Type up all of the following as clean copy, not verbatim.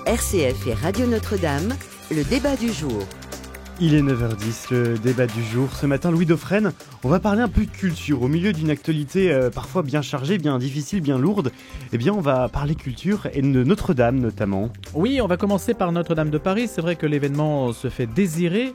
RCF et Radio Notre-Dame, le débat du jour. Il est 9h10, le débat du jour. Ce matin, Louis Dauphren, on va parler un peu de culture. Au milieu d'une actualité parfois bien chargée, bien difficile, bien lourde, eh bien on va parler culture et de Notre-Dame notamment. Oui, on va commencer par Notre-Dame de Paris. C'est vrai que l'événement se fait désirer,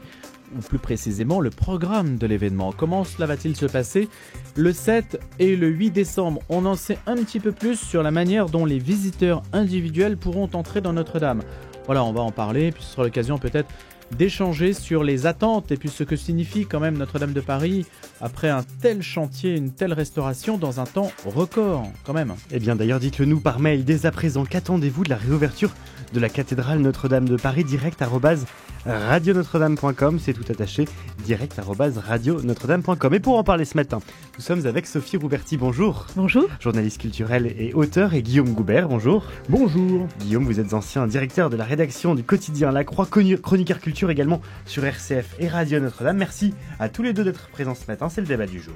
ou plus précisément le programme de l'événement. Comment cela va-t-il se passer le 7 et le 8 décembre? On en sait un petit peu plus sur la manière dont les visiteurs individuels pourront entrer dans Notre-Dame. Voilà, on va en parler, puis ce sera l'occasion peut-être d'échanger sur les attentes et puis ce que signifie quand même Notre-Dame de Paris après un tel chantier, une telle restauration dans un temps record quand même. Eh bien d'ailleurs dites-le nous par mail dès à présent, qu'attendez-vous de la réouverture de la cathédrale Notre-Dame de Paris? Direct @radionotre-dame.com, c'est tout attaché, direct @radionotre-dame.com. Et pour en parler ce matin, nous sommes avec Sophie Rouberti, bonjour. Bonjour. Journaliste culturelle et auteur, et Guillaume Goubert, bonjour. Bonjour. Guillaume, vous êtes ancien directeur de la rédaction du quotidien La Croix, chroniqueur culture également sur RCF et Radio Notre-Dame. Merci à tous les deux d'être présents ce matin, c'est le débat du jour.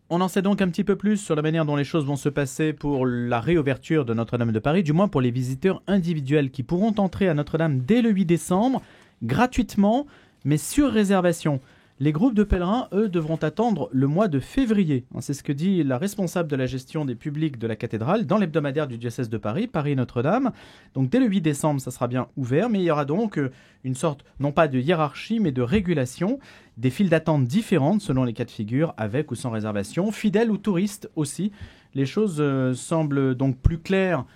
On en sait donc un petit peu plus sur la manière dont les choses vont se passer pour la réouverture de Notre-Dame de Paris, du moins pour les visiteurs individuels qui pourront entrer à Notre-Dame dès le 8 décembre, gratuitement, mais sur réservation. Les groupes de pèlerins, eux, devront attendre le mois de février. C'est ce que dit la responsable de la gestion des publics de la cathédrale dans l'hebdomadaire du diocèse de Paris, Paris-Notre-Dame. Donc dès le 8 décembre, ça sera bien ouvert, mais il y aura donc une sorte, non pas de hiérarchie, mais de régulation, des files d'attente différentes selon les cas de figure, avec ou sans réservation, fidèles ou touristes aussi. Les choses semblent donc plus claires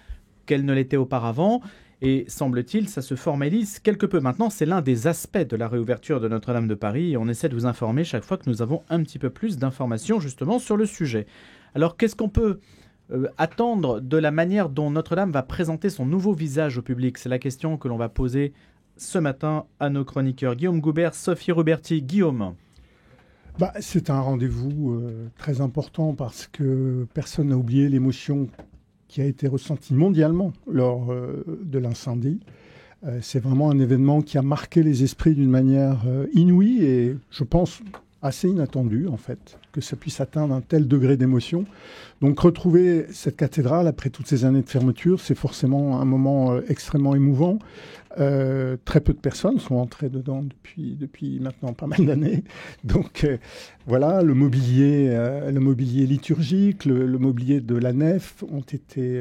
qu'elles ne l'étaient auparavant. Et semble-t-il, ça se formalise quelque peu. Maintenant, c'est l'un des aspects de la réouverture de Notre-Dame de Paris et on essaie de vous informer chaque fois que nous avons un petit peu plus d'informations justement sur le sujet. Alors, qu'est-ce qu'on peut attendre de la manière dont Notre-Dame va présenter son nouveau visage au public? C'est la question que l'on va poser ce matin à nos chroniqueurs. Guillaume Goubert, Sophie Rouberti. Guillaume. C'est un rendez-vous très important parce que personne n'a oublié l'émotion qui a été ressenti mondialement lors de l'incendie. C'est vraiment un événement qui a marqué les esprits d'une manière inouïe et je pense assez inattendue en fait, que ça puisse atteindre un tel degré d'émotion. Donc retrouver cette cathédrale après toutes ces années de fermeture, c'est forcément un moment extrêmement émouvant. Très peu de personnes sont entrées dedans depuis maintenant pas mal d'années. Donc voilà, le mobilier liturgique, le mobilier de la nef ont été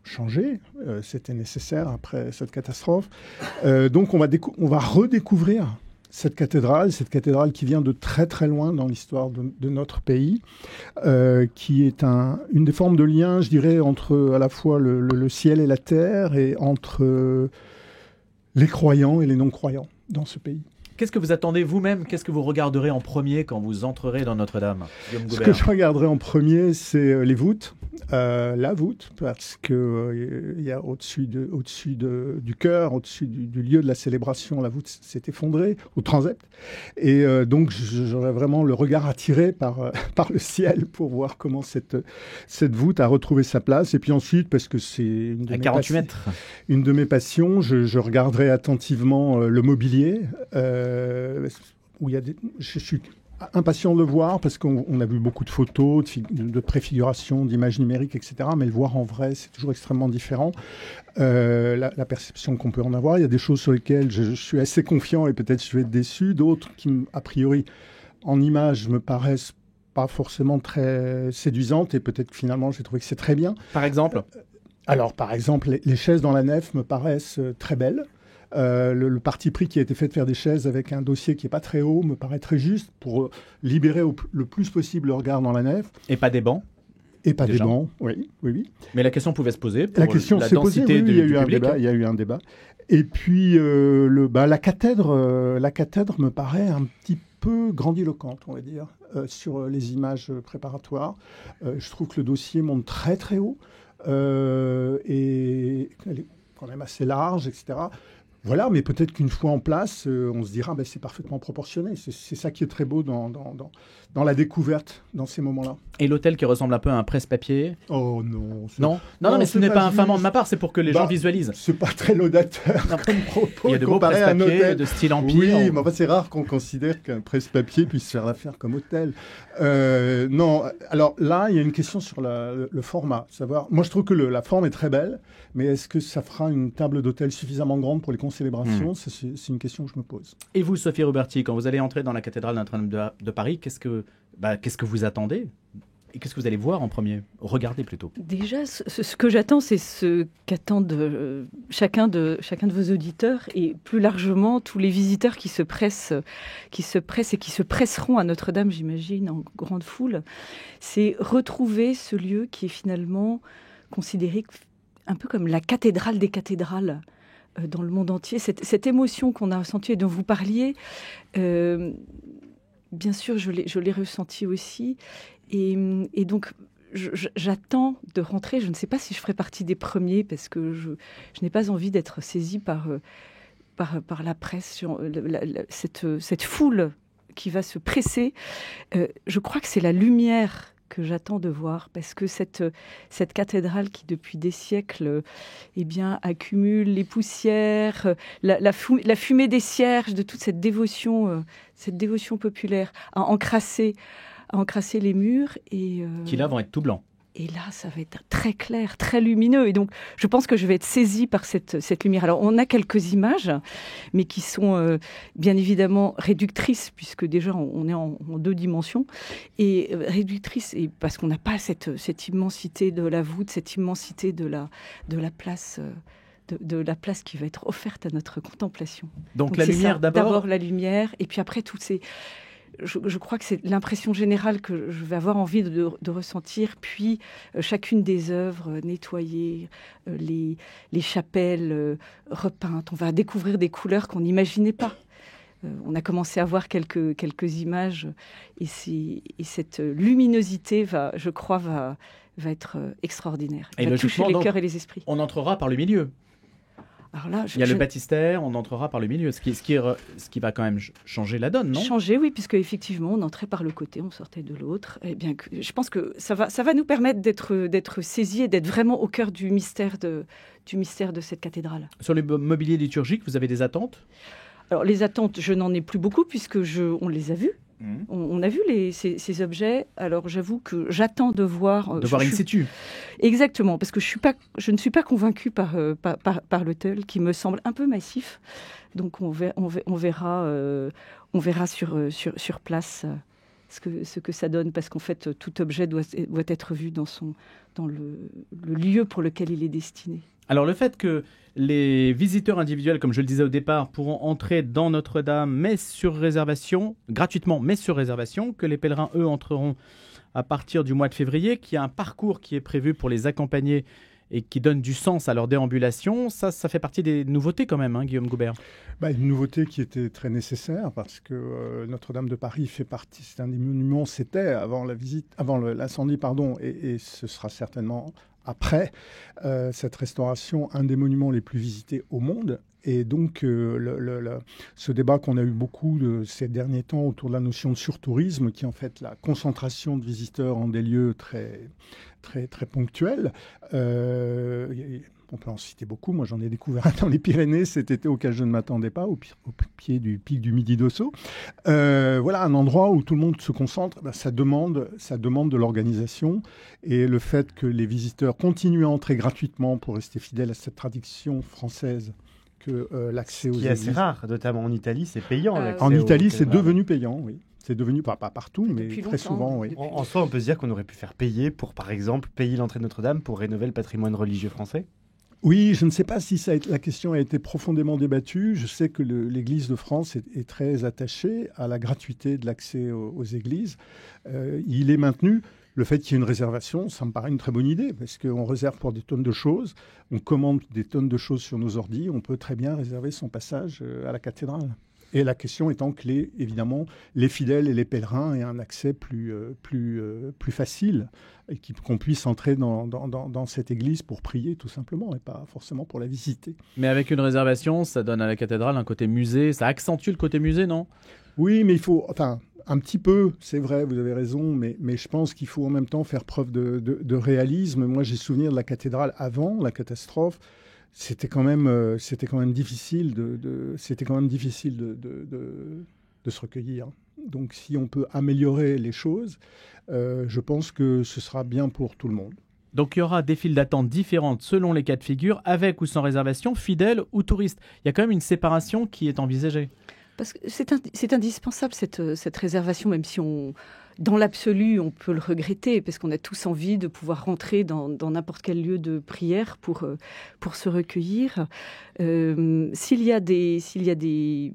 changés. C'était nécessaire après cette catastrophe. Donc on va redécouvrir cette cathédrale qui vient de très très loin dans l'histoire de notre pays, qui est une des formes de lien, je dirais, entre à la fois le ciel et la terre, et entre les croyants et les non-croyants dans ce pays. Qu'est-ce que vous attendez vous-même? Qu'est-ce que vous regarderez en premier quand vous entrerez dans Notre-Dame? Ce que je regarderai en premier, c'est les voûtes. La voûte, parce qu'il y a au-dessus du chœur, au-dessus du lieu de la célébration, la voûte s'est effondrée au transept. Et donc, j'aurais vraiment le regard attiré par le ciel pour voir comment cette voûte a retrouvé sa place. Et puis ensuite, parce que c'est une de mes passions, je regarderai attentivement le mobilier, où il y a je suis impatient de le voir parce qu'on a vu beaucoup de photos, de préfiguration, d'images numériques, etc. Mais le voir en vrai, c'est toujours extrêmement différent. La perception qu'on peut en avoir, il y a des choses sur lesquelles je suis assez confiant et peut-être je vais être déçu. D'autres qui, a priori, en images, me paraissent pas forcément très séduisantes et peut-être que finalement, j'ai trouvé que c'est très bien. Par exemple par exemple, les chaises dans la nef me paraissent très belles. Le parti pris qui a été fait de faire des chaises avec un dossier qui n'est pas très haut me paraît très juste pour libérer le plus possible le regard dans la nef. Et pas des bancs? Et pas des bancs, oui. Mais la question pouvait se poser pour la question la s'est densité posée, oui, du public. Il y a eu un débat. Et puis, la cathèdre me paraît un petit peu grandiloquente, on va dire, sur les images préparatoires. Je trouve que le dossier monte très très haut et elle est quand même assez large, etc. Voilà, mais peut-être qu'une fois en place, on se dira c'est parfaitement proportionné. C'est ça qui est très beau dans la découverte, dans ces moments-là. Et l'hôtel qui ressemble un peu à un presse-papier? Oh non. Non, mais ce n'est pas infamant de ma part, c'est pour que les gens visualisent. C'est pas très laudateur comme propos. Il y a de beaux presse-papiers de style empire. Oui, mais c'est rare qu'on considère qu'un presse-papier puisse faire l'affaire comme hôtel. Non, alors là, il y a une question sur le format. Savoir, moi, je trouve que la forme est très belle, mais est-ce que ça fera une table d'hôtel suffisamment grande pour les concélébrations? C'est une question que je me pose. Et vous, Sophie Roberti, quand vous allez entrer dans la cathédrale Notre-Dame de Paris, qu'est-ce que vous attendez? Et qu'est-ce que vous allez voir en premier? Regardez plutôt. Déjà, ce que j'attends, c'est ce qu'attendent chacun de vos auditeurs et plus largement tous les visiteurs qui se pressent et qui se presseront à Notre-Dame, j'imagine, en grande foule. C'est retrouver ce lieu qui est finalement considéré un peu comme la cathédrale des cathédrales dans le monde entier. Cette émotion qu'on a ressentie et dont vous parliez, bien sûr, je l'ai ressentie aussi. Et donc, j'attends de rentrer. Je ne sais pas si je ferai partie des premiers parce que je n'ai pas envie d'être saisie par la presse, cette foule qui va se presser. Je crois que c'est la lumière que j'attends de voir, parce que cette cathédrale qui, depuis des siècles, accumule les poussières, la fumée des cierges, de toute cette dévotion populaire, à encrasser les murs. Qui là vont être tout blancs. Et là, ça va être très clair, très lumineux. Et donc, je pense que je vais être saisie par cette lumière. Alors, on a quelques images, mais qui sont bien évidemment réductrices, puisque déjà, on est en 2 dimensions. Et réductrices, et parce qu'on n'a pas cette immensité de la voûte, cette immensité de la place... De la place qui va être offerte à notre contemplation. Donc la lumière d'abord. D'abord la lumière, et puis après toutes ces... Je crois que c'est l'impression générale que je vais avoir envie de ressentir, puis chacune des œuvres nettoyées, les chapelles repeintes. On va découvrir des couleurs qu'on n'imaginait pas. On a commencé à voir quelques images, et cette luminosité, je crois, va être extraordinaire. Elle va toucher les cœurs et les esprits. On entrera par le milieu. Alors là, il y a le baptistère, on entrera par le milieu, ce qui va quand même changer la donne, non? Changer, oui, puisque effectivement, on entrait par le côté, on sortait de l'autre. Eh bien, je pense que ça va nous permettre d'être saisis et d'être vraiment au cœur du mystère de cette cathédrale. Sur le mobilier liturgique, vous avez des attentes? Alors, les attentes, je n'en ai plus beaucoup, puisque on les a vus. On a vu ces objets. Alors, j'avoue que j'attends de voir... in situ. Exactement, parce que je ne suis pas convaincue par l'hôtel, qui me semble un peu massif. Donc, on verra sur place ce que ça donne, parce qu'en fait, tout objet doit être vu dans le lieu pour lequel il est destiné. Alors, le fait que les visiteurs individuels, comme je le disais au départ, pourront entrer dans Notre-Dame, mais sur réservation, gratuitement, mais sur réservation, que les pèlerins, eux, entreront à partir du mois de février, qu'il y a un parcours qui est prévu pour les accompagner et qui donne du sens à leur déambulation, ça fait partie des nouveautés quand même, hein, Guillaume Goubert. Une nouveauté qui était très nécessaire, parce que Notre-Dame de Paris fait partie, c'est un des monuments, c'était avant l'incendie, et ce sera certainement après cette restauration, un des monuments les plus visités au monde. Et donc, ce débat qu'on a eu beaucoup ces derniers temps autour de la notion de surtourisme, qui est en fait la concentration de visiteurs en des lieux très, très, très ponctuels. On peut en citer beaucoup. Moi, j'en ai découvert un dans les Pyrénées cet été auquel je ne m'attendais pas, au pied du pic du Midi d'Ossau. Voilà, un endroit où tout le monde se concentre. Ça demande de l'organisation. Et le fait que les visiteurs continuent à entrer gratuitement pour rester fidèles à cette tradition française, que l'accès aux églises... Ce qui est assez rare, notamment en Italie, c'est payant. En Italie, c'est devenu payant, oui. C'est devenu, pas partout, mais très souvent, oui. En soi, on peut se dire qu'on aurait pu faire payer pour, par exemple, payer l'entrée de Notre-Dame pour rénover le patrimoine religieux français. Oui, je ne sais pas si la question a été profondément débattue. Je sais que l'Église de France est très attachée à la gratuité de l'accès aux églises. Il est maintenu. Le fait qu'il y ait une réservation, ça me paraît une très bonne idée, parce qu'on réserve pour des tonnes de choses, on commande des tonnes de choses sur nos ordis, on peut très bien réserver son passage à la cathédrale. Et la question étant que évidemment, les fidèles et les pèlerins aient un accès plus facile et qu'on puisse entrer dans cette église pour prier tout simplement et pas forcément pour la visiter. Mais avec une réservation, ça donne à la cathédrale un côté musée, ça accentue le côté musée, non ? Oui, mais il faut... un petit peu, c'est vrai, vous avez raison, mais je pense qu'il faut en même temps faire preuve de réalisme. Moi, j'ai souvenir de la cathédrale avant la catastrophe. C'était quand même difficile de se recueillir. Donc, si on peut améliorer les choses, je pense que ce sera bien pour tout le monde. Donc il y aura des files d'attente différentes selon les cas de figure, avec ou sans réservation, fidèles ou touristes. Il y a quand même une séparation qui est envisagée. Parce que c'est indispensable cette réservation, même si dans l'absolu, on peut le regretter, parce qu'on a tous envie de pouvoir rentrer dans n'importe quel lieu de prière pour se recueillir. S'il y a des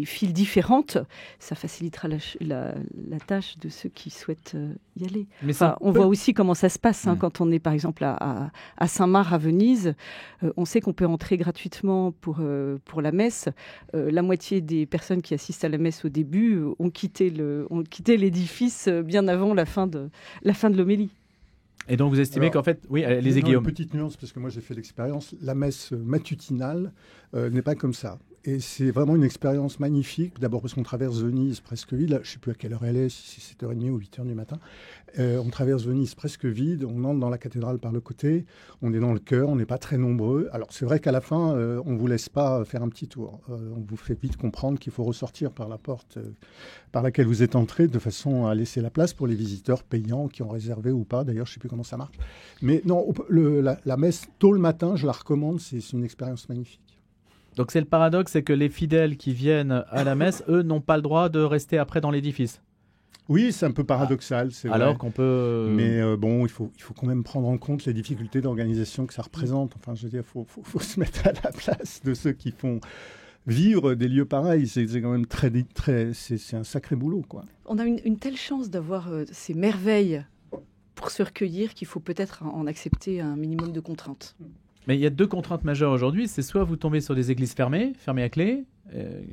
files différentes, ça facilitera la tâche de ceux qui souhaitent y aller. Mais on voit aussi comment ça se passe quand on est par exemple à Saint-Marc à Venise. On sait qu'on peut entrer gratuitement pour la messe. La moitié des personnes qui assistent à la messe au début ont quitté l'édifice bien avant la fin de l'homélie. Et donc vous estimez qu'en fait, oui, allez-y Guillaume. Une petite nuance, parce que moi j'ai fait l'expérience, la messe matutinale n'est pas comme ça. Et c'est vraiment une expérience magnifique, d'abord parce qu'on traverse Venise presque vide, là, je ne sais plus à quelle heure elle est, si c'est 7h30 ou 8h du matin. On traverse Venise presque vide, on entre dans la cathédrale par le côté, on est dans le chœur, on n'est pas très nombreux. Alors c'est vrai qu'à la fin, on ne vous laisse pas faire un petit tour. On vous fait vite comprendre qu'il faut ressortir par la porte par laquelle vous êtes entré, de façon à laisser la place pour les visiteurs payants qui ont réservé ou pas. D'ailleurs, je ne sais plus comment ça marche. Mais non, la messe tôt le matin, je la recommande, c'est une expérience magnifique. Donc c'est le paradoxe, c'est que les fidèles qui viennent à la messe, eux, n'ont pas le droit de rester après dans l'édifice. Oui, c'est un peu paradoxal, c'est vrai. Alors qu'on peut... Mais bon, il faut quand même prendre en compte les difficultés d'organisation que ça représente. Enfin, je veux dire, faut se mettre à la place de ceux qui font vivre des lieux pareils. C'est quand même c'est un sacré boulot, quoi. On a une telle chance d'avoir ces merveilles pour se recueillir qu'il faut peut-être en accepter un minimum de contraintes. Mais il y a deux contraintes majeures aujourd'hui, c'est soit vous tombez sur des églises fermées à clé,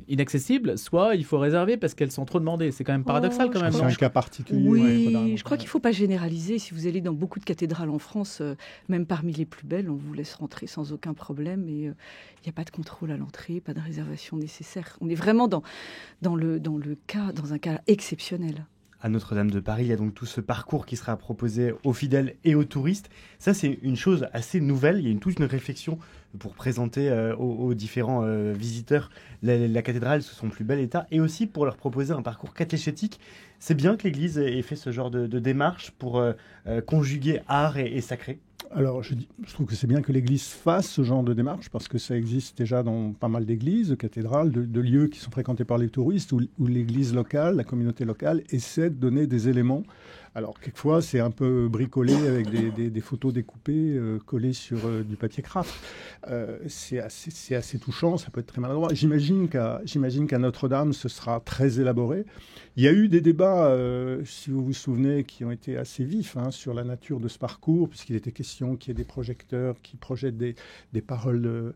inaccessibles, soit il faut réserver parce qu'elles sont trop demandées. C'est quand même paradoxal quand même. C'est un cas particulier. Oui, je crois qu'il ne faut pas généraliser. Si vous allez dans beaucoup de cathédrales en France, même parmi les plus belles, on vous laisse rentrer sans aucun problème et il n'y a pas de contrôle à l'entrée, pas de réservation nécessaire. On est vraiment dans un cas exceptionnel. À Notre-Dame de Paris, il y a donc tout ce parcours qui sera proposé aux fidèles et aux touristes. Ça, c'est une chose assez nouvelle. Il y a toute une réflexion pour présenter aux différents visiteurs la cathédrale sous son plus bel état et aussi pour leur proposer un parcours catéchétique. C'est bien que l'Église ait fait ce genre de démarche pour conjuguer art et sacré. Alors, je trouve que c'est bien que l'Église fasse ce genre de démarche parce que ça existe déjà dans pas mal d'églises, de cathédrales, de lieux qui sont fréquentés par les touristes où l'Église locale, la communauté locale, essaie de donner des éléments. Alors, quelquefois, c'est un peu bricolé avec des photos découpées, collées sur du papier craft. C'est assez touchant, ça peut être très maladroit. J'imagine qu'à Notre-Dame, ce sera très élaboré. Il y a eu des débats, si vous vous souvenez, qui ont été assez vifs sur la nature de ce parcours, puisqu'il était question qu'il y ait des projecteurs qui projettent des paroles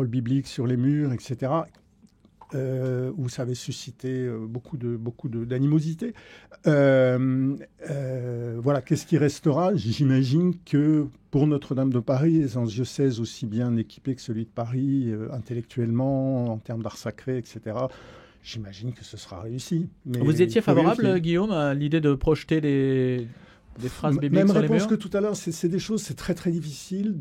bibliques sur les murs, etc., où ça avait suscité beaucoup d'animosité. Voilà, qu'est-ce qui restera ? J'imagine que pour Notre-Dame de Paris, un diocèse aussi bien équipé que celui de Paris, intellectuellement, en termes d'art sacré, etc., j'imagine que ce sera réussi. Mais vous étiez favorable, Guillaume, à l'idée de projeter des phrases bibliques même sur les murs ? Même réponse que tout à l'heure, c'est des choses, c'est très difficile.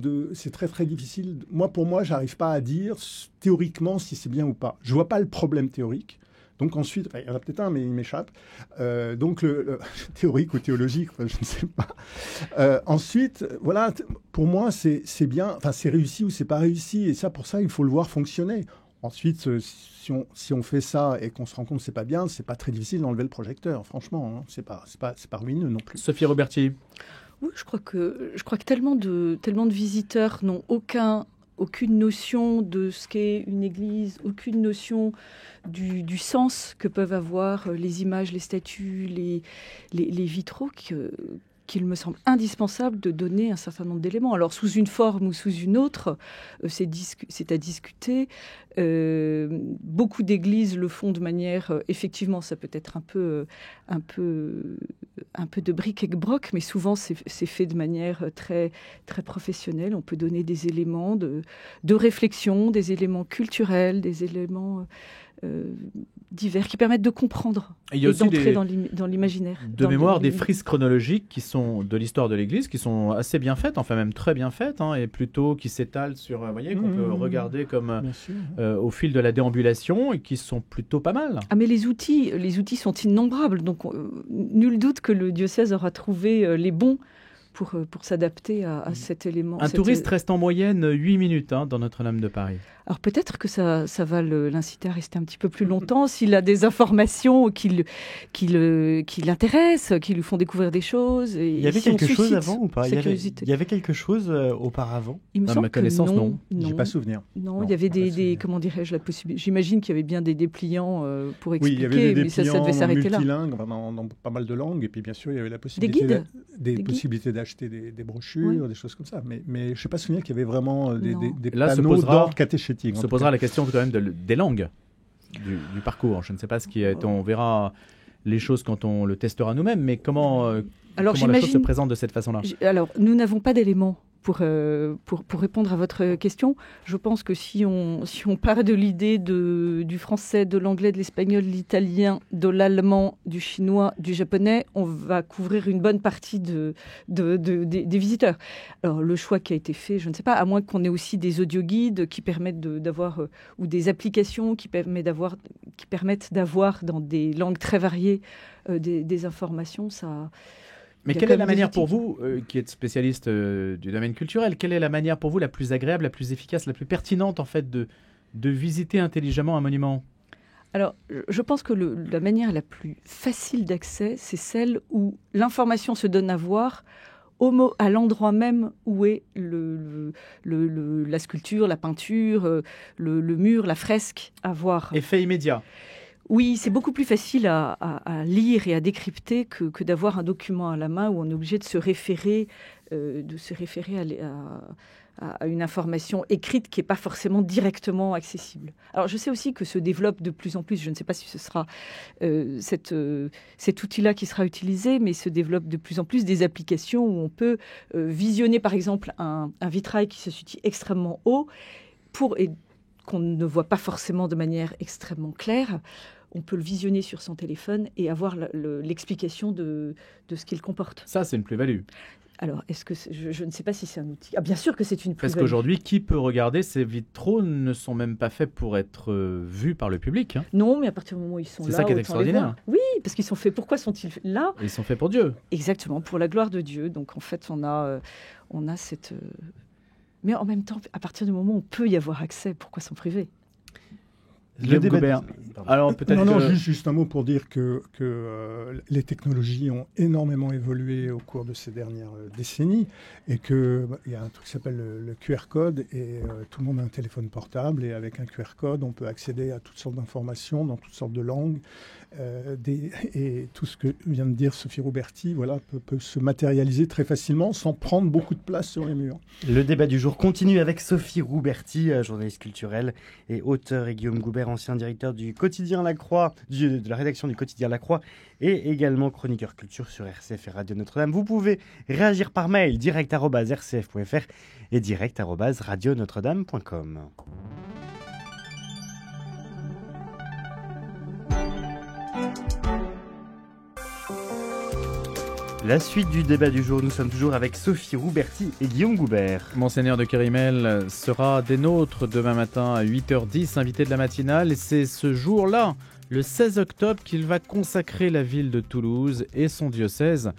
Très difficile. Pour moi, j'arrive pas à dire théoriquement si c'est bien ou pas. Je vois pas le problème théorique. Donc ensuite, il y en a peut-être un, mais il m'échappe. Donc le théorique ou théologique, je ne sais pas. Ensuite, voilà, pour moi, c'est bien. Enfin, c'est réussi ou c'est pas réussi. Et ça, pour ça, il faut le voir fonctionner. Ensuite, si on fait ça et qu'on se rend compte que c'est pas bien, c'est pas très difficile d'enlever le projecteur. Franchement, c'est pas ruineux non plus. Sophie Roberti. Oui, je crois que tellement de visiteurs n'ont aucune notion de ce qu'est une église, aucune notion du sens que peuvent avoir les images, les statues, les vitraux, qu'il me semble indispensable de donner un certain nombre d'éléments. Alors, sous une forme ou sous une autre, c'est à discuter. Beaucoup d'églises le font de manière... effectivement, ça peut être un peu de bric et broc, mais souvent, c'est fait de manière très, très professionnelle. On peut donner des éléments de réflexion, des éléments culturels, des éléments... divers qui permettent de comprendre et d'entrer dans l'imaginaire. De mémoire, des frises chronologiques qui sont de l'histoire de l'Église, qui sont assez bien faites, enfin même très bien faites, et plutôt qui s'étalent sur, vous voyez, qu'on peut regarder comme au fil de la déambulation et qui sont plutôt pas mal. Ah, mais les outils sont innombrables, donc nul doute que le diocèse aura trouvé les bons pour s'adapter à cet élément. Un touriste reste en moyenne 8 minutes dans Notre-Dame de Paris. Alors peut-être que ça va l'inciter à rester un petit peu plus longtemps s'il a des informations qui l'intéressent, qui lui font découvrir des choses. Et il y avait quelque chose avant ou pas? Il y avait quelque chose auparavant? Il me semble ma connaissance, que non. J'ai pas souvenir. Non, il y avait des comment dirais-je, la possibilité. J'imagine qu'il y avait bien des dépliants pour expliquer, oui, il y avait des mais ça devait s'arrêter là. Multilingues, dans pas mal de langues, et puis bien sûr il y avait la possibilité des possibilités d'acheter des brochures, des choses comme ça. Mais je ne suis pas souvenir qu'il y avait vraiment des panneaux d'ordre catéchétique. Se posera la question quand même des langues du parcours. Je ne sais pas ce qui est. On verra les choses quand on le testera nous-mêmes, mais comment la chose se présente de cette façon-là? Alors, nous n'avons pas d'éléments pour répondre à votre question. Je pense que si on part de l'idée du français, de l'anglais, de l'espagnol, de l'italien, de l'allemand, du chinois, du japonais, on va couvrir une bonne partie des visiteurs. Alors, le choix qui a été fait, je ne sais pas, à moins qu'on ait aussi des audioguides qui permettent d'avoir, ou des applications qui permettent d'avoir dans des langues très variées des informations, ça... Mais quelle est la manière pour vous, qui êtes spécialiste du domaine culturel, quelle est la manière pour vous la plus agréable, la plus efficace, la plus pertinente en fait de visiter intelligemment un monument? Alors, je pense que la manière la plus facile d'accès, c'est celle où l'information se donne à voir à l'endroit même où est la sculpture, la peinture, le mur, la fresque à voir. Effet immédiat. Oui, c'est beaucoup plus facile à lire et à décrypter que d'avoir un document à la main où on est obligé de se référer à une information écrite qui n'est pas forcément directement accessible. Alors, je sais aussi que se développe de plus en plus, je ne sais pas si ce sera cet outil-là qui sera utilisé, mais se développe de plus en plus des applications où on peut visionner, par exemple, un vitrail qui se situe extrêmement haut et qu'on ne voit pas forcément de manière extrêmement claire. On peut le visionner sur son téléphone et avoir l'explication de ce qu'il comporte. Ça, c'est une plus-value. Alors, est-ce que je ne sais pas si c'est un outil. Ah, bien sûr que c'est une plus-value. Parce qu'aujourd'hui, qui peut regarder? Ces vitraux ne sont même pas faits pour être vus par le public. Non, mais à partir du moment où ils sont là, c'est ça qui est extraordinaire. Oui, parce qu'ils sont faits. Pourquoi sont-ils là? Ils sont faits pour Dieu. Exactement, pour la gloire de Dieu. Donc, en fait, on a cette. Mais en même temps, à partir du moment où on peut y avoir accès, pourquoi s'en priver? Le débat. Alors peut-être. Non, juste un mot pour dire que les technologies ont énormément évolué au cours de ces dernières décennies et qu'il y a un truc qui s'appelle le QR code et tout le monde a un téléphone portable et avec un QR code, on peut accéder à toutes sortes d'informations dans toutes sortes de langues et tout ce que vient de dire Sophie Rouberti, peut se matérialiser très facilement sans prendre beaucoup de place sur les murs. Le débat du jour continue avec Sophie Rouberti, journaliste culturelle et auteur, et Guillaume Goubert, ancien directeur du quotidien La Croix, de la rédaction du quotidien La Croix et également chroniqueur culture sur RCF et Radio Notre-Dame. Vous pouvez réagir par mail direct@rcf.fr et direct@radionotre-dame.com. La suite du débat du jour, nous sommes toujours avec Sophie Rouberti et Guillaume Goubert. Monseigneur de Kérimel sera des nôtres demain matin à 8h10, invité de la matinale. Et c'est ce jour-là, le 16 octobre, qu'il va consacrer la ville de Toulouse et son diocèse.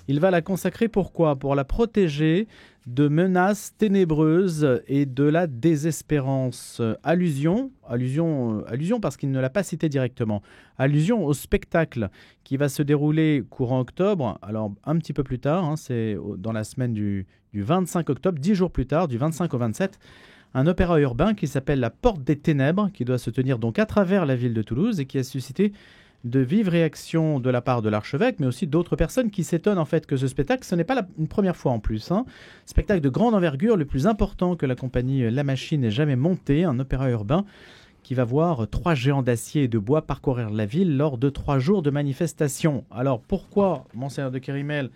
Il va la consacrer pourquoi? Pour la protéger de menaces ténébreuses et de la désespérance. Allusion parce qu'il ne l'a pas cité directement. Allusion au spectacle qui va se dérouler courant octobre. Alors un petit peu plus tard, c'est dans la semaine du 25 octobre, 10 jours plus tard, du 25 au 27, un opéra urbain qui s'appelle La Porte des Ténèbres, qui doit se tenir donc à travers la ville de Toulouse et qui a suscité de vives réactions de la part de l'archevêque, mais aussi d'autres personnes qui s'étonnent en fait que ce spectacle, ce n'est pas une première fois en plus. Spectacle de grande envergure, le plus important que la compagnie La Machine ait jamais monté, un opéra urbain qui va voir 3 géants d'acier et de bois parcourir la ville lors de 3 jours de manifestation. Alors pourquoi Monseigneur de Kérimel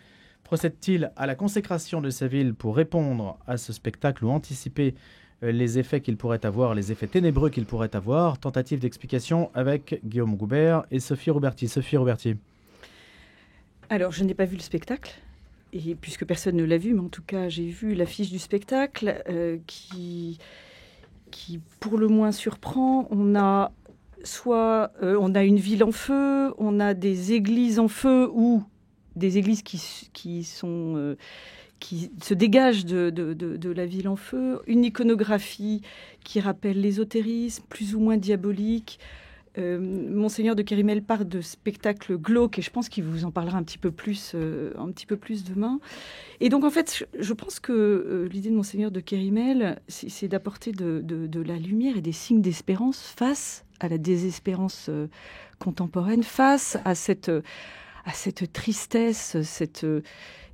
procède-t-il à la consécration de sa ville pour répondre à ce spectacle ou anticiper les effets qu'il pourrait avoir, les effets ténébreux qu'il pourrait avoir? Tentative d'explication avec Guillaume Goubert et Sophie Roberti. Sophie Roberti. Alors, je n'ai pas vu le spectacle, et puisque personne ne l'a vu, mais en tout cas, j'ai vu l'affiche du spectacle qui, pour le moins, surprend. On a une ville en feu, on a des églises en feu ou des églises qui se dégagent de la ville en feu, une iconographie qui rappelle l'ésotérisme, plus ou moins diabolique. Monseigneur de Kérimel parle de spectacle glauque et je pense qu'il vous en parlera un petit peu plus demain. Et donc en fait, je pense que l'idée de Monseigneur de Kérimel, c'est d'apporter de la lumière et des signes d'espérance face à la désespérance contemporaine, face à cette tristesse,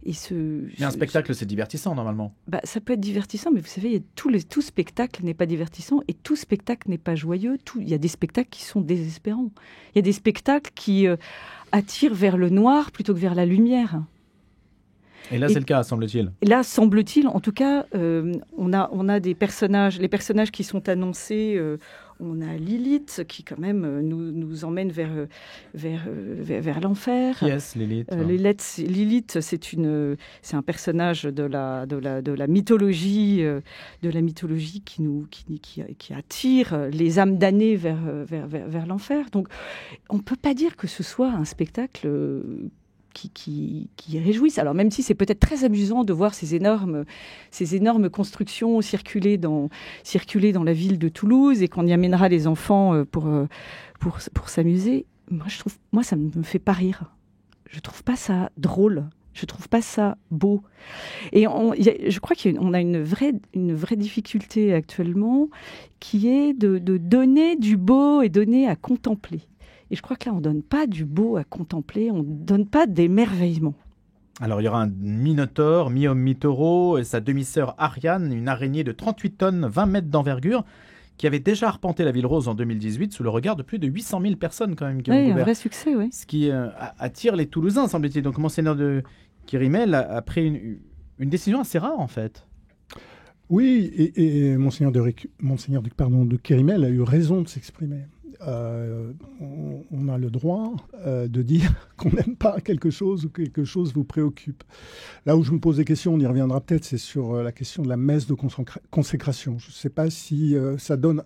Mais un spectacle, c'est divertissant, normalement. Ça peut être divertissant, mais vous savez, tout spectacle n'est pas divertissant et tout spectacle n'est pas joyeux. Il y a des spectacles qui sont désespérants. Il y a des spectacles qui attirent vers le noir plutôt que vers la lumière. Et là, c'est le cas, semble-t-il. Là, semble-t-il, en tout cas, on a des personnages, les personnages qui sont annoncés. On a Lilith qui, quand même, nous emmène vers l'enfer. Qui est-ce, Lilith? Lilith, c'est un personnage de la mythologie, qui attire les âmes damnées vers l'enfer. Donc, on ne peut pas dire que ce soit un spectacle qui réjouissent. Alors même si c'est peut-être très amusant de voir ces énormes constructions circuler dans la ville de Toulouse et qu'on y amènera les enfants pour s'amuser, moi ça me fait pas rire. Je trouve pas ça drôle. Je trouve pas ça beau. Et je crois qu'on a une vraie difficulté actuellement qui est de donner du beau et donner à contempler. Et je crois que là, on ne donne pas du beau à contempler, on ne donne pas d'émerveillement. Alors, il y aura un minotaure, mi-homme, mi-taureau, et sa demi-sœur Ariane, une araignée de 38 tonnes, 20 mètres d'envergure, qui avait déjà arpenté la Ville Rose en 2018 sous le regard de plus de 800 000 personnes quand même. Oui, un vrai succès, oui. Ce qui attire les Toulousains, semble-t-il. Donc, Monseigneur de Kérimel a pris une décision assez rare, en fait. Oui, et Monseigneur de Kérimel a eu raison de s'exprimer. On a le droit de dire qu'on n'aime pas quelque chose ou quelque chose vous préoccupe. Là où je me pose des questions, on y reviendra peut-être, c'est sur la question de la messe de consécration. Je ne sais pas si ça donne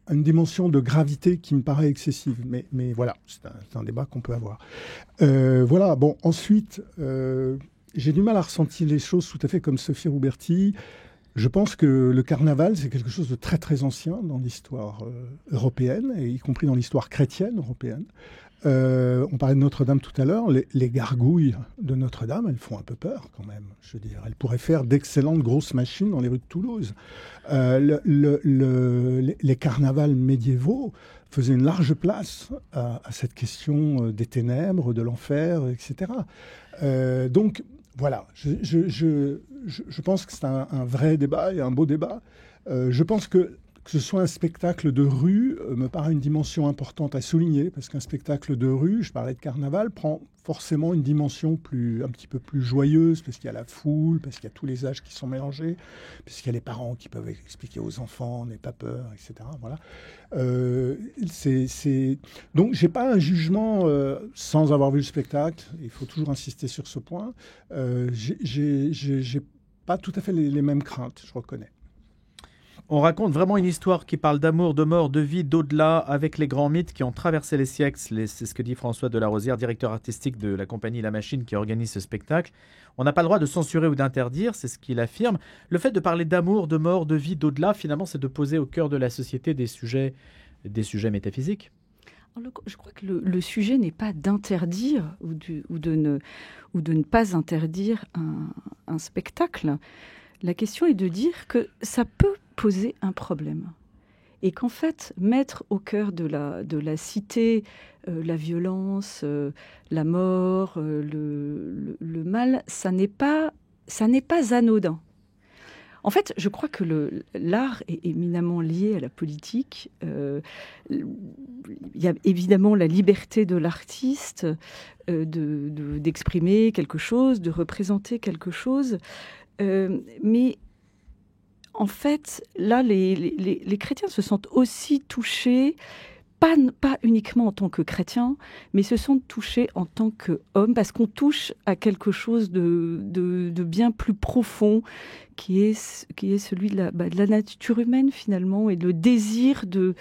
une dimension de gravité qui me paraît excessive, mais voilà, c'est un débat qu'on peut avoir. Voilà, bon, ensuite, j'ai du mal à ressentir les choses tout à fait comme Sophie Rouberti. Je pense que le carnaval, c'est quelque chose de très très ancien dans l'histoire européenne, et y compris dans l'histoire chrétienne européenne. On parlait de Notre-Dame tout à l'heure. Les gargouilles de Notre-Dame, elles font un peu peur quand même. Je veux dire, elles pourraient faire d'excellentes grosses machines dans les rues de Toulouse. Les carnavals médiévaux faisaient une large place à cette question des ténèbres, de l'enfer, etc. Donc, voilà, je pense que c'est un vrai débat et un beau débat. Je pense que ce soit un spectacle de rue me paraît une dimension importante à souligner, parce qu'un spectacle de rue, je parlais de carnaval, prend forcément une dimension un petit peu plus joyeuse, parce qu'il y a la foule, parce qu'il y a tous les âges qui sont mélangés, parce qu'il y a les parents qui peuvent expliquer aux enfants, n'aie pas peur, etc. Voilà. Donc, j'ai pas un jugement sans avoir vu le spectacle. Il faut toujours insister sur ce point. J'ai pas tout à fait les mêmes craintes, je reconnais. On raconte vraiment une histoire qui parle d'amour, de mort, de vie, d'au-delà, avec les grands mythes qui ont traversé les siècles. C'est ce que dit François Delarosière, directeur artistique de la compagnie La Machine qui organise ce spectacle. On n'a pas le droit de censurer ou d'interdire, c'est ce qu'il affirme. Le fait de parler d'amour, de mort, de vie, d'au-delà, finalement, c'est de poser au cœur de la société des sujets métaphysiques. Je crois que le sujet n'est pas d'interdire ou de ne pas interdire un spectacle. La question est de dire que ça peut poser un problème. Et qu'en fait, mettre au cœur de la cité la violence, la mort, le mal, ça n'est pas anodin. En fait, je crois que l'art est éminemment lié à la politique. Il y a évidemment la liberté de l'artiste d'exprimer quelque chose, de représenter quelque chose. Mais en fait, là, les chrétiens se sentent aussi touchés, pas uniquement en tant que chrétiens, mais se sentent touchés en tant qu'hommes, parce qu'on touche à quelque chose de bien plus profond, qui est celui de la nature humaine finalement, et ce désir de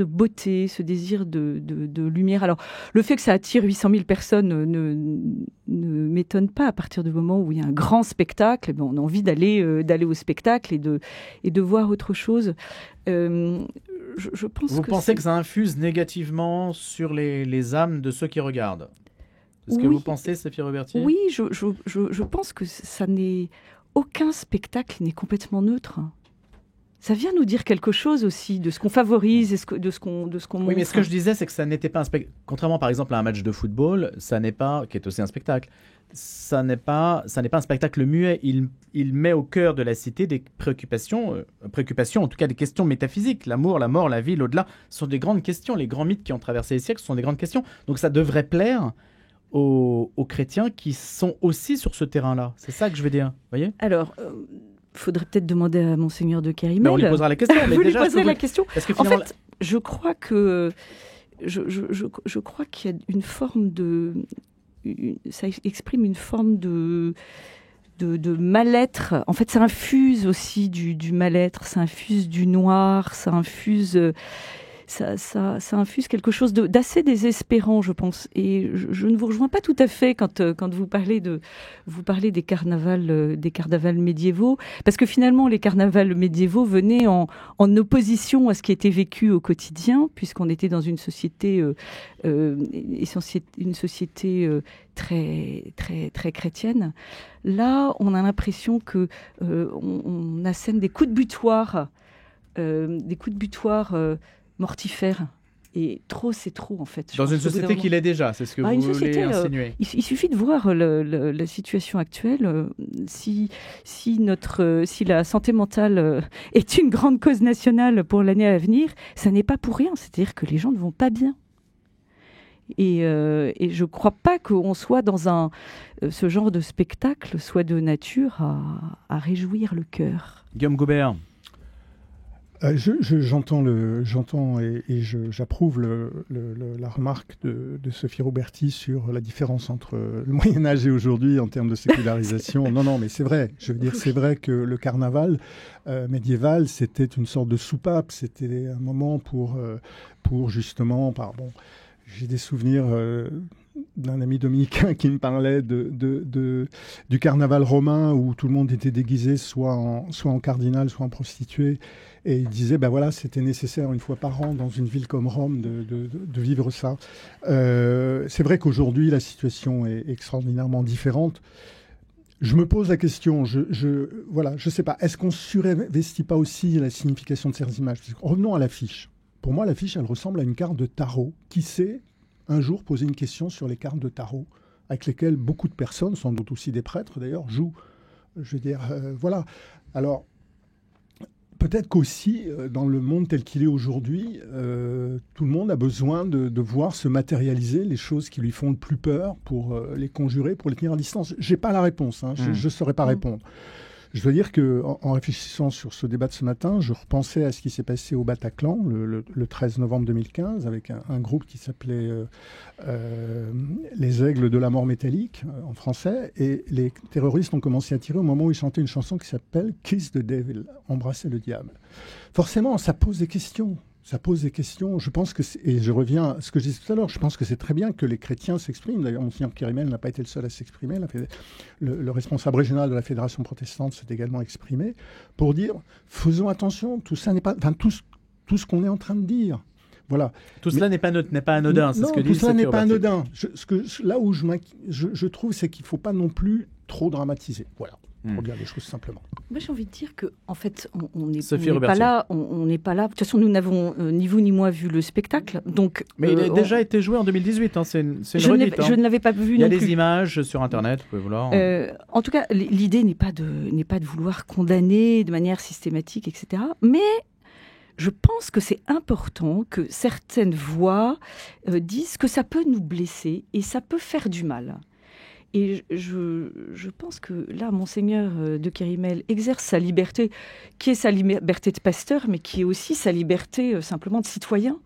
beauté, ce désir de lumière. Alors, le fait que ça attire 800 000 personnes ne m'étonne pas. À partir du moment où il y a un grand spectacle, on a envie d'aller au spectacle et de voir autre chose. Je pense Vous pensez que ça infuse négativement sur les âmes de ceux qui regardent ? Est-ce que vous pensez, Sophie Roberti ? Oui, je pense que aucun spectacle n'est complètement neutre. Ça vient nous dire quelque chose aussi de ce qu'on favorise et de ce qu'on montre. Oui, mais ce que je disais, c'est que ça n'était pas un spectacle. Contrairement, par exemple, à un match de football, ça n'est pas, qui est aussi un spectacle, ça n'est pas un spectacle muet. Il met au cœur de la cité des préoccupations, en tout cas des questions métaphysiques. L'amour, la mort, la vie, l'au-delà, sont des grandes questions. Les grands mythes qui ont traversé les siècles sont des grandes questions. Donc ça devrait plaire aux chrétiens qui sont aussi sur ce terrain-là. C'est ça que je veux dire, voyez ? Alors, faudrait peut-être demander à Monseigneur de Kerimel. Mais on lui posera la question. Vous lui poserez la question. En fait, je crois que je crois qu'il y a une forme ça exprime une forme de mal-être. En fait, ça infuse aussi du mal-être, ça infuse du noir, ça infuse quelque chose d'assez désespérant, je pense. Et je ne vous rejoins pas tout à fait quand vous parlez des carnavals médiévaux, parce que finalement les carnavals médiévaux venaient en opposition à ce qui était vécu au quotidien, puisqu'on était dans une société très très très chrétienne. Là, on a l'impression que on assène des coups de butoir, mortifère. Et trop, c'est trop, en fait. Dans une société qui l'est déjà, c'est ce que vous voulez insinuer. Il suffit de voir la situation actuelle. Si la santé mentale est une grande cause nationale pour l'année à venir, ça n'est pas pour rien. C'est-à-dire que les gens ne vont pas bien. Et je ne crois pas qu'on soit dans ce genre de spectacle soit de nature à réjouir le cœur. Guillaume Goubert. J'entends et j'approuve la remarque de Sophie Roberti sur la différence entre le Moyen-Âge et aujourd'hui en termes de sécularisation. Non, mais c'est vrai. Je veux dire, c'est vrai que le carnaval médiéval, c'était une sorte de soupape. C'était un moment pour justement, j'ai des souvenirs d'un ami dominicain qui me parlait du carnaval romain où tout le monde était déguisé soit en cardinal, soit en prostituée. Et il disait, c'était nécessaire une fois par an dans une ville comme Rome de vivre ça. C'est vrai qu'aujourd'hui, la situation est extraordinairement différente. Je me pose la question, je sais pas, est-ce qu'on surinvestit pas aussi la signification de ces images ? Revenons à l'affiche. Pour moi, l'affiche, elle ressemble à une carte de tarot. Qui sait un jour poser une question sur les cartes de tarot, avec lesquelles beaucoup de personnes, sans doute aussi des prêtres d'ailleurs, jouent. Je veux dire, voilà. Alors, peut-être qu'aussi, dans le monde tel qu'il est aujourd'hui, tout le monde a besoin de voir se matérialiser les choses qui lui font le plus peur pour les conjurer, pour les tenir à distance. Je n'ai pas la réponse, je ne saurais pas répondre. Je dois dire qu'en réfléchissant sur ce débat de ce matin, je repensais à ce qui s'est passé au Bataclan le 13 novembre 2015 avec un groupe qui s'appelait Les Aigles de la Mort Métallique en français. Et les terroristes ont commencé à tirer au moment où ils chantaient une chanson qui s'appelle « Kiss the Devil », « Embrasser le diable ». Forcément, ça pose des questions. Je pense que, et je reviens à ce que je disais tout à l'heure, je pense que c'est très bien que les chrétiens s'expriment. D'ailleurs, Monseigneur Kerimel n'a pas été le seul à s'exprimer. Le responsable régional de la Fédération protestante s'est également exprimé pour dire, faisons attention, tout ça n'est pas, tout ce qu'on est en train de dire. Voilà. Tout cela n'est pas anodin, c'est ce que dit tout cela n'est pas Roberti. anodin. Là où je trouve, c'est qu'il ne faut pas non plus trop dramatiser. Voilà. pour dire les choses simplement. Moi, j'ai envie de dire que, en fait, on n'est Sophie pas là. On n'est pas là. De toute façon, nous n'avons ni vous ni moi vu le spectacle. Donc, Mais il a déjà été joué en 2018. C'est une redite. Je ne l'avais pas vu. Il y a non des plus. images sur Internet. Vous pouvez vouloir. En tout cas, l'idée n'est pas de vouloir condamner de manière systématique, etc. Mais je pense que c'est important que certaines voix disent que ça peut nous blesser et ça peut faire du mal. Et je pense que là, Monseigneur de Kérimel exerce sa liberté, qui est sa liberté de pasteur, mais qui est aussi sa liberté simplement de citoyen,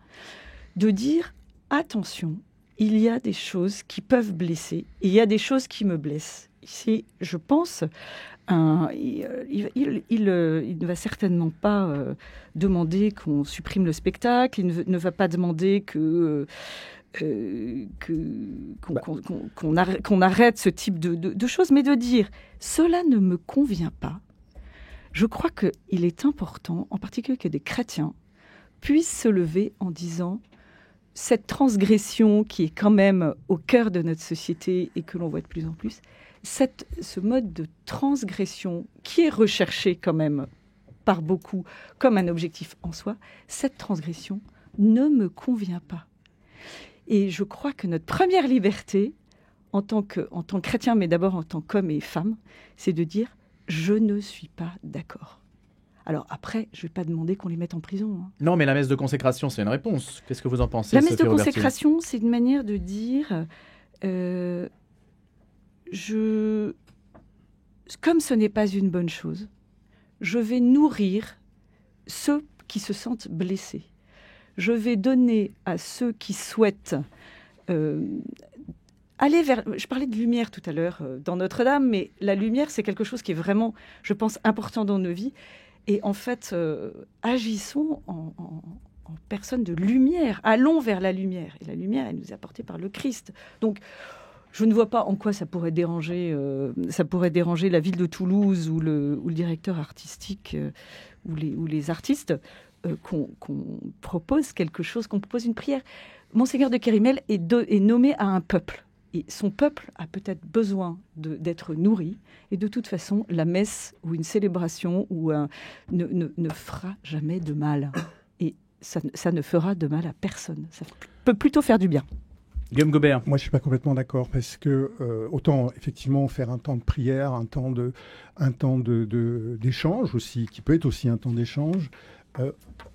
de dire attention, il y a des choses qui peuvent blesser, et il y a des choses qui me blessent. Ici, je pense, il ne va certainement pas demander qu'on supprime le spectacle, il ne va pas demander qu'on arrête ce type de choses, mais de dire cela ne me convient pas. Je crois qu'il est important, en particulier que des chrétiens puissent se lever en disant cette transgression qui est quand même au cœur de notre société et que l'on voit de plus en plus, ce mode de transgression qui est recherché quand même par beaucoup comme un objectif en soi, cette transgression ne me convient pas. Et je crois que notre première liberté, en tant que chrétien, mais d'abord en tant qu'homme et femme, c'est de dire « je ne suis pas d'accord ». Alors après, je ne vais pas demander qu'on les mette en prison. Hein. Non, mais la messe de consécration, c'est une réponse. Qu'est-ce que vous en pensez, La messe Sophie de Roberti ? consécration, c'est une manière de dire comme ce n'est pas une bonne chose, je vais nourrir ceux qui se sentent blessés. Je vais donner à ceux qui souhaitent aller vers... Je parlais de lumière tout à l'heure dans Notre-Dame, mais la lumière, c'est quelque chose qui est vraiment, je pense, important dans nos vies. Et en fait, agissons en personne de lumière. Allons vers la lumière. Et la lumière, elle nous est apportée par le Christ. Donc, je ne vois pas en quoi ça pourrait déranger la ville de Toulouse ou le directeur artistique ou les artistes qu'on propose quelque chose, qu'on propose une prière. Monseigneur de Kérimel est nommé à un peuple. Et son peuple a peut-être besoin d'être nourri. Et de toute façon, la messe ou une célébration ne fera jamais de mal. Et ça ne fera de mal à personne. Ça peut plutôt faire du bien. Guillaume Gobert. Moi, je ne suis pas complètement d'accord parce que autant effectivement faire un temps de prière, un temps d'échange aussi, qui peut être aussi un temps d'échange.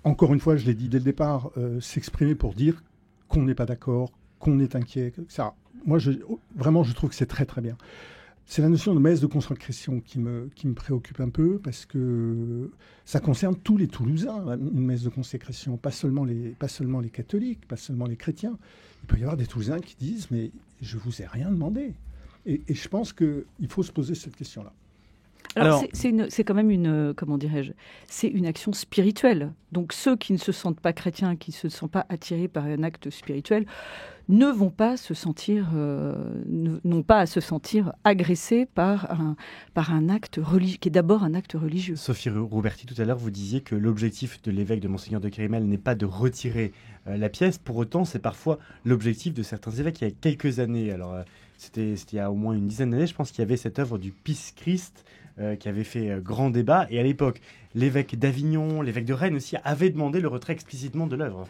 Encore une fois, je l'ai dit dès le départ, s'exprimer pour dire qu'on n'est pas d'accord, qu'on est inquiet. Ça, moi, je trouve que c'est très très bien. C'est la notion de messe de consécration qui me préoccupe un peu parce que ça concerne tous les Toulousains, une messe de consécration, pas seulement les catholiques, pas seulement les chrétiens. Il peut y avoir des Toulousains qui disent « mais je vous ai rien demandé ». Et je pense qu'il faut se poser cette question-là. Alors, c'est quand même c'est une action spirituelle. Donc ceux qui ne se sentent pas chrétiens, qui ne se sentent pas attirés par un acte spirituel, ne vont pas se sentir, n'ont pas à se sentir agressés par un acte religieux, qui est d'abord un acte religieux. Sophie Roberti, tout à l'heure, vous disiez que l'objectif de l'évêque de Monseigneur de Kérimel n'est pas de retirer la pièce. Pour autant, c'est parfois l'objectif de certains évêques. Il y a quelques années, alors c'était il y a au moins une dizaine d'années, je pense qu'il y avait cette œuvre du Pisse Christ qui avait fait grand débat. Et à l'époque, l'évêque d'Avignon, l'évêque de Rennes aussi, avaient demandé le retrait explicitement de l'œuvre.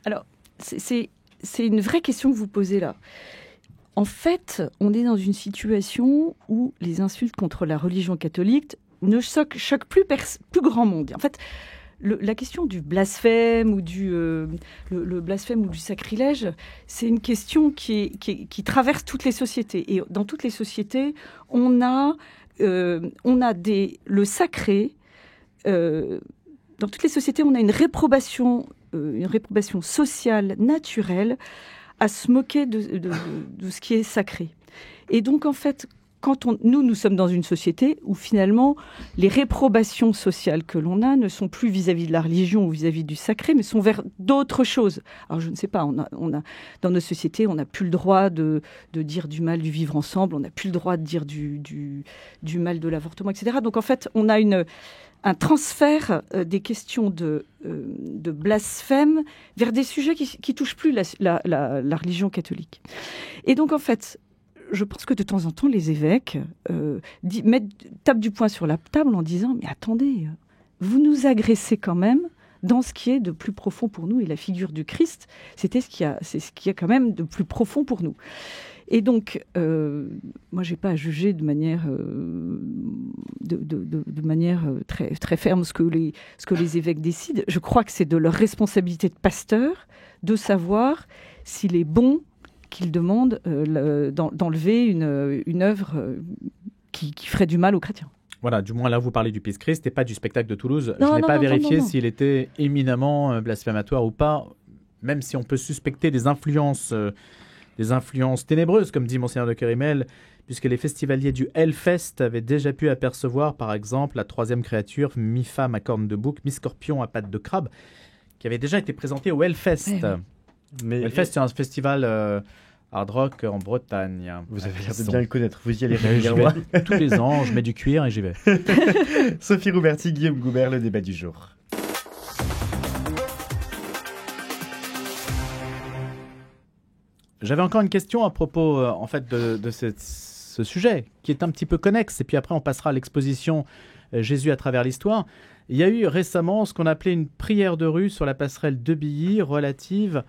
Alors, c'est une vraie question que vous posez là. En fait, on est dans une situation où les insultes contre la religion catholique ne choquent plus grand monde. En fait, la question du blasphème ou le blasphème ou du sacrilège, c'est une question qui traverse toutes les sociétés. Et dans toutes les sociétés, on a le sacré. Dans toutes les sociétés, on a une réprobation sociale, naturelle, à se moquer de ce qui est sacré. Et donc, en fait, quand nous sommes dans une société où finalement les réprobations sociales que l'on a ne sont plus vis-à-vis de la religion ou vis-à-vis du sacré, mais sont vers d'autres choses. Alors je ne sais pas, dans nos sociétés, on n'a plus le droit de dire du mal du vivre ensemble, on n'a plus le droit de dire du mal de l'avortement, etc. Donc en fait, on a un transfert des questions de blasphème vers des sujets qui touchent plus la religion catholique. Et donc en fait, je pense que de temps en temps, les évêques tapent du poing sur la table en disant « Mais attendez, vous nous agressez quand même dans ce qui est de plus profond pour nous. » Et la figure du Christ, c'est ce qu'il y a quand même de plus profond pour nous. Et donc, moi, je n'ai pas à juger de manière, très, très ferme ce que les évêques décident. Je crois que c'est de leur responsabilité de pasteur de savoir s'il est bon qu'ils demandent d'enlever une œuvre qui ferait du mal aux chrétiens. Voilà, du moins là, vous parlez du Pisse Christ et pas du spectacle de Toulouse. Non, je n'ai pas vérifié non. s'il était éminemment blasphématoire ou pas, même si on peut suspecter des influences ténébreuses, comme dit Monseigneur de Kerimel, puisque les festivaliers du Hellfest avaient déjà pu apercevoir, par exemple, la troisième créature, mi-femme à cornes de bouc, mi-scorpion à pattes de crabe, qui avait déjà été présentée au Hellfest. Ouais. Mais Hellfest, c'est un festival hard rock en Bretagne. vous avez l'air de bien le connaître. Vous y allez J'y régulièrement. vais tous les ans, je mets du cuir et j'y vais. Sophie Rouberti, Guillaume Goubert, le débat du jour. J'avais encore une question à propos en fait de ce sujet qui est un petit peu connexe et puis après on passera à l'exposition Jésus à travers l'histoire. Il y a eu récemment ce qu'on appelait une prière de rue sur la passerelle de Billy relative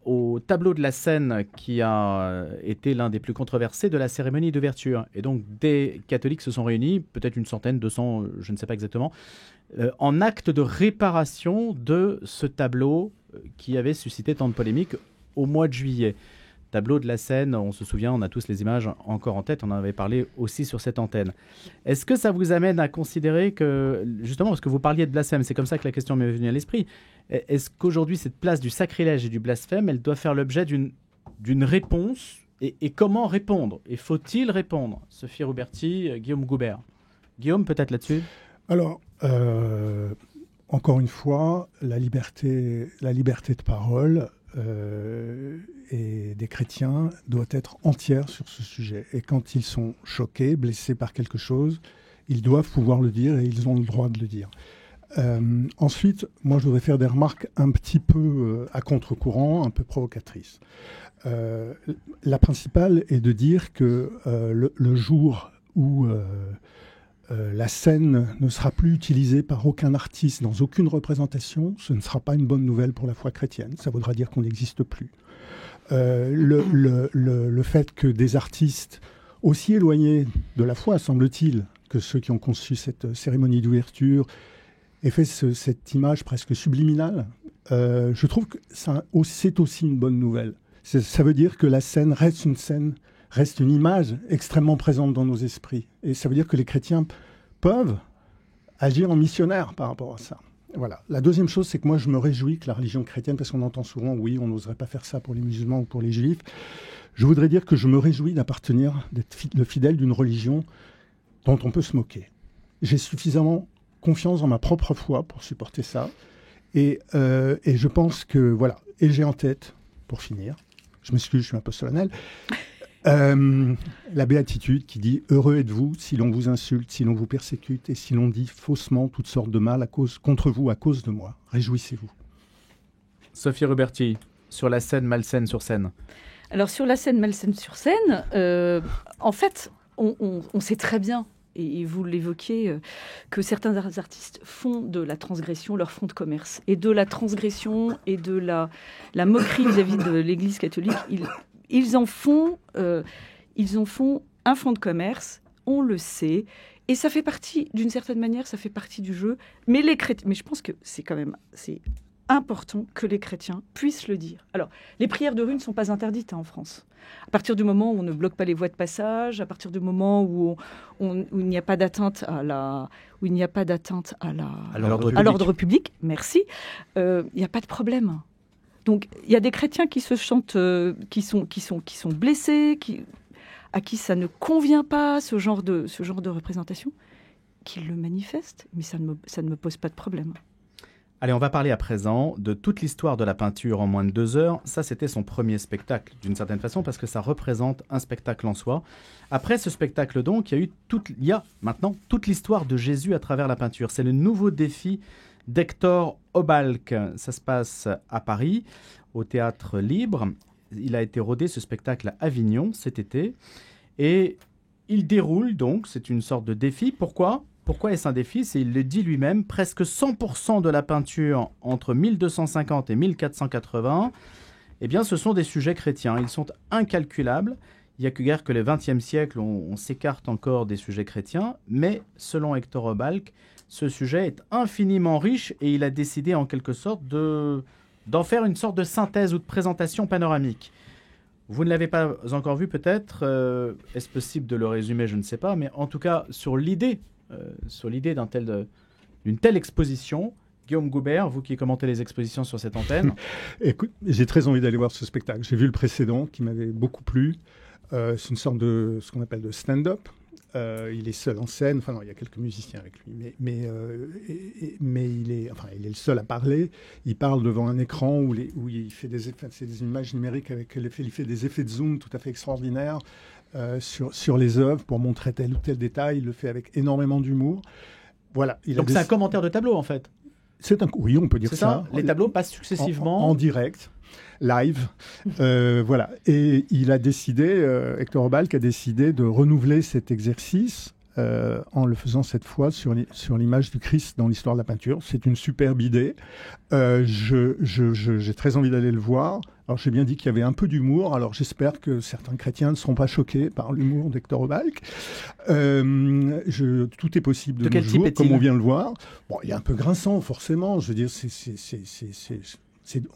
au tableau de la scène qui a été l'un des plus controversés de la cérémonie d'ouverture. Et donc des catholiques se sont réunis, peut-être une centaine, 200, je ne sais pas exactement, en acte de réparation de ce tableau qui avait suscité tant de polémiques au mois de juillet. Tableau de la Seine, on se souvient, on a tous les images encore en tête, on en avait parlé aussi sur cette antenne. Est-ce que ça vous amène à considérer que, justement, parce que vous parliez de blasphème, c'est comme ça que la question m'est venue à l'esprit, est-ce qu'aujourd'hui cette place du sacrilège et du blasphème, elle doit faire l'objet d'une réponse et comment répondre? Et faut-il répondre? Sophie Rouberti, Guillaume Goubert. Guillaume, peut-être là-dessus? Alors, encore une fois, la liberté de parole et des chrétiens doit être entière sur ce sujet. Et quand ils sont choqués, blessés par quelque chose, ils doivent pouvoir le dire et ils ont le droit de le dire. Ensuite, moi, je voudrais faire des remarques un petit peu à contre-courant, un peu provocatrices. La principale est de dire que le jour où la scène ne sera plus utilisée par aucun artiste dans aucune représentation, ce ne sera pas une bonne nouvelle pour la foi chrétienne. Ça voudra dire qu'on n'existe plus. Le fait que des artistes aussi éloignés de la foi, semble-t-il, que ceux qui ont conçu cette cérémonie d'ouverture aient fait cette image presque subliminale, je trouve que c'est aussi une bonne nouvelle. Ça veut dire que la scène reste une image extrêmement présente dans nos esprits. Et ça veut dire que les chrétiens peuvent agir en missionnaire par rapport à ça. Voilà. La deuxième chose, c'est que moi, je me réjouis que la religion chrétienne, parce qu'on entend souvent, oui, on n'oserait pas faire ça pour les musulmans ou pour les juifs. Je voudrais dire que je me réjouis d'appartenir, d'être le fidèle d'une religion dont on peut se moquer. J'ai suffisamment confiance en ma propre foi pour supporter ça. Et je pense que, voilà. Et j'ai en tête, pour finir, je m'excuse, je suis un peu solennel, la béatitude qui dit « Heureux êtes-vous si l'on vous insulte, si l'on vous persécute et si l'on dit faussement toutes sortes de mal contre vous à cause de moi. Réjouissez-vous. » Sophie Rouberti, sur la scène malsaine sur scène. Alors sur la scène malsaine sur scène, en fait, on sait très bien, et vous l'évoquiez, que certains artistes font de la transgression leur fonds de commerce. Et de la transgression et de la moquerie vis-à-vis de l'Église catholique, ils en font un fonds de commerce, on le sait, et ça fait partie, d'une certaine manière, ça fait partie du jeu. Mais je pense que c'est important que les chrétiens puissent le dire. Alors, les prières de rue ne sont pas interdites en France. À partir du moment où on ne bloque pas les voies de passage, à partir du moment où il n'y a pas d'atteinte à l'ordre public, merci, il n'y a pas de problème. Donc, il y a des chrétiens qui se sentent, qui sont blessés, à qui ça ne convient pas, ce genre de représentation, qui le manifestent, mais ça ne me pose pas de problème. Allez, on va parler à présent de toute l'histoire de la peinture en moins de 2 heures. Ça, c'était son premier spectacle, d'une certaine façon, parce que ça représente un spectacle en soi. Après ce spectacle, donc, il y a maintenant toute l'histoire de Jésus à travers la peinture. C'est le nouveau défi d'Hector Obalk. Ça se passe à Paris, au Théâtre Libre. il a été rodé, ce spectacle, à Avignon cet été. Et il déroule donc, c'est une sorte de défi. Pourquoi est-ce un défi? Il le dit lui-même, presque 100% de la peinture entre 1250 et 1480, eh bien, ce sont des sujets chrétiens. Ils sont incalculables. Il n'y a que guère que le XXe siècle, on s'écarte encore des sujets chrétiens. Mais selon Hector Obalk, ce sujet est infiniment riche et il a décidé en quelque sorte d'en faire une sorte de synthèse ou de présentation panoramique. Vous ne l'avez pas encore vu peut-être, est-ce possible de le résumer? Je ne sais pas, mais en tout cas, sur l'idée d'une telle exposition, Guillaume Goubert, vous qui commentez les expositions sur cette antenne. Écoute, j'ai très envie d'aller voir ce spectacle. J'ai vu le précédent qui m'avait beaucoup plu. C'est une sorte de ce qu'on appelle de stand-up. Il est seul en scène. Enfin non, il y a quelques musiciens avec lui, mais il est le seul à parler. Il parle devant un écran où il fait des effets, c'est des images numériques avec il fait des effets de zoom tout à fait extraordinaires sur les œuvres pour montrer tel ou tel détail. Il le fait avec énormément d'humour. Voilà. Donc c'est un commentaire de tableau en fait. Oui, on peut dire ça. Les tableaux passent successivement en direct. Live, voilà. Et il a décidé, Hector Obalk a décidé de renouveler cet exercice en le faisant cette fois sur l'image du Christ dans l'histoire de la peinture. C'est une superbe idée. J'ai très envie d'aller le voir. Alors j'ai bien dit qu'il y avait un peu d'humour. Alors j'espère que certains chrétiens ne seront pas choqués par l'humour d'Hector Obalk. Tout est possible de nos jours, comme on vient de le voir. Bon, il est un peu grinçant, forcément. Je veux dire,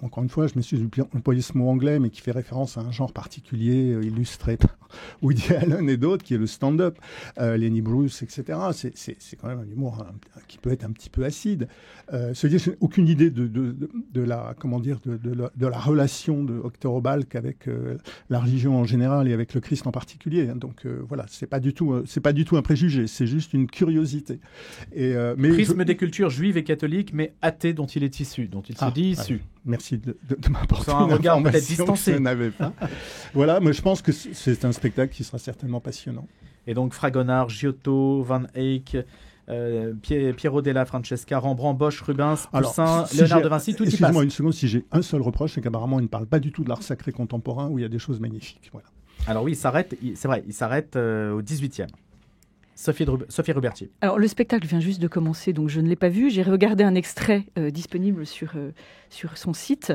encore une fois, je m'excuse d'employer ce mot anglais, mais qui fait référence à un genre particulier illustré par Woody Allen et d'autres, qui est le stand-up, Lenny Bruce, etc. C'est quand même un humour qui peut être un petit peu acide. Je n'ai aucune idée de la relation de Hector Obalk avec la religion en général et avec le Christ en particulier. Donc voilà, c'est pas du tout un préjugé, c'est juste une curiosité. Prisme des cultures juives et catholiques, mais athées dont il est issu, dont il se dit issu. Ouais. Merci de m'apporter un regard peut-être distancé. Que je n'avais pas. Voilà, mais je pense que c'est un spectacle qui sera certainement passionnant. Et donc Fragonard, Giotto, Van Eyck, Piero della Francesca, Rembrandt, Bosch, Rubens, Poussin, Léonard de Vinci, tout y passe. Excusez-moi une seconde, si j'ai un seul reproche, c'est qu'apparemment il ne parle pas du tout de l'art sacré contemporain où il y a des choses magnifiques. Voilà. Alors oui, c'est vrai, il s'arrête au 18e. Sophie Rubertier. Alors, le spectacle vient juste de commencer, donc je ne l'ai pas vu. J'ai regardé un extrait disponible sur son site.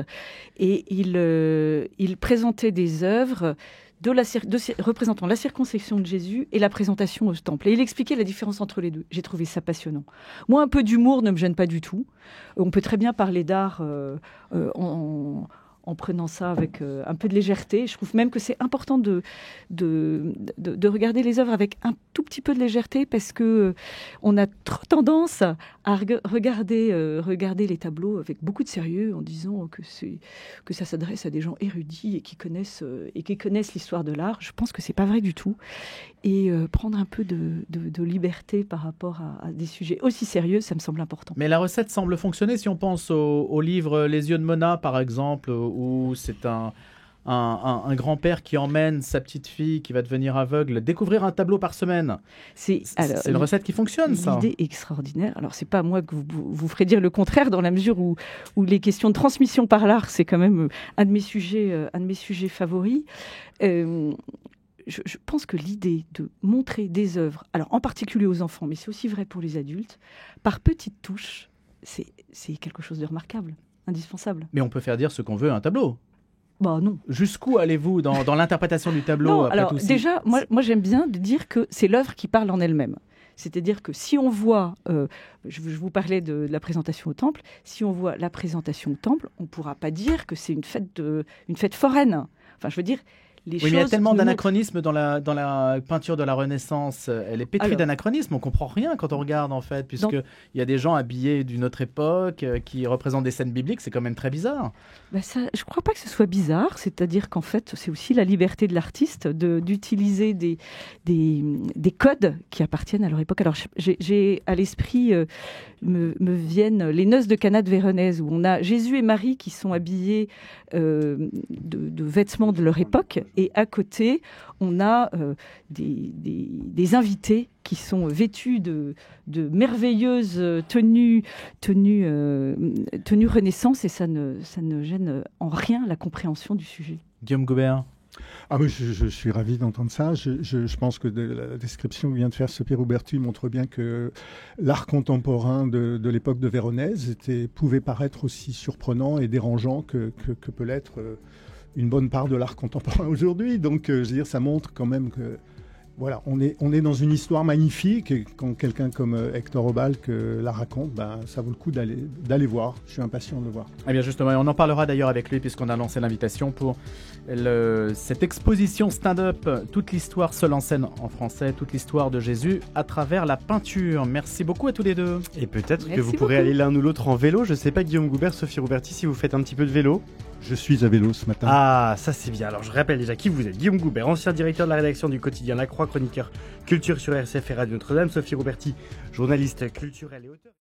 Et il présentait des œuvres représentant la circoncision de Jésus et la présentation au temple. Et il expliquait la différence entre les deux. J'ai trouvé ça passionnant. Moi, un peu d'humour ne me gêne pas du tout. On peut très bien parler d'art en prenant ça avec un peu de légèreté. Je trouve même que c'est important de regarder les œuvres avec un tout petit peu de légèreté parce que on a trop tendance à regarder les tableaux avec beaucoup de sérieux en disant que ça s'adresse à des gens érudits et qui connaissent l'histoire de l'art. Je pense que c'est pas vrai du tout. Et prendre un peu de liberté par rapport à des sujets aussi sérieux, ça me semble important. Mais la recette semble fonctionner si on pense au livre Les yeux de Mona, par exemple, où c'est un grand-père qui emmène sa petite fille qui va devenir aveugle découvrir un tableau par semaine. C'est une recette qui fonctionne, ça. L'idée extraordinaire. Alors, c'est pas moi que vous ferez dire le contraire, dans la mesure où les questions de transmission par l'art, c'est quand même un de mes sujets favoris. Je pense que l'idée de montrer des œuvres, alors en particulier aux enfants, mais c'est aussi vrai pour les adultes, par petites touches, c'est quelque chose de remarquable, indispensable. Mais on peut faire dire ce qu'on veut à un tableau. Bah non. Jusqu'où allez-vous dans l'interprétation du tableau? Non, après alors tout, déjà, moi j'aime bien de dire que c'est l'œuvre qui parle en elle-même. C'est-à-dire que si on voit, je vous parlais de la présentation au temple, si on voit la présentation au temple, on ne pourra pas dire que c'est une fête foraine. Enfin, je veux dire, les choses... Oui, mais il y a tellement d'anachronismes dans la peinture de la Renaissance. Elle est pétrie d'anachronismes. On ne comprend rien quand on regarde, en fait, puisqu'il y a des gens habillés d'une autre époque qui représentent des scènes bibliques. C'est quand même très bizarre. Je ne crois pas que ce soit bizarre. C'est-à-dire qu'en fait, c'est aussi la liberté de l'artiste d'utiliser des codes qui appartiennent à leur époque. Alors, j'ai à l'esprit... me viennent les noces de Cana de Véronèse, où on a Jésus et Marie qui sont habillés de vêtements de leur époque, et à côté, on a des invités qui sont vêtus de merveilleuses tenues Renaissance, et ça ne gêne en rien la compréhension du sujet. Guillaume Goubert. Ah oui, je suis ravi d'entendre ça. Je pense que la description que vient de faire Sophie Roberti montre bien que l'art contemporain de l'époque de Véronèse pouvait paraître aussi surprenant et dérangeant que peut l'être une bonne part de l'art contemporain aujourd'hui. Donc, je veux dire, ça montre quand même que voilà, on est dans une histoire magnifique et quand quelqu'un comme Hector Obalk la raconte, ça vaut le coup d'aller voir. Je suis impatient de le voir. Eh bien justement, et on en parlera d'ailleurs avec lui puisqu'on a lancé l'invitation pour cette exposition stand-up, toute l'histoire seule en scène en français, toute l'histoire de Jésus à travers la peinture. Merci beaucoup à tous les deux. Et peut-être que vous Merci pourrez beaucoup. aller l'un ou l'autre en vélo. Je sais pas, Guillaume Goubert, Sophie Roberti, si vous faites un petit peu de vélo. Je suis à vélo ce matin. Ah, ça c'est bien. Alors je rappelle déjà qui vous êtes. Guillaume Goubert, ancien directeur de la rédaction du quotidien La Croix, chroniqueur culture sur RCF et Radio Notre-Dame. Sophie Roberti, journaliste culturelle et auteur.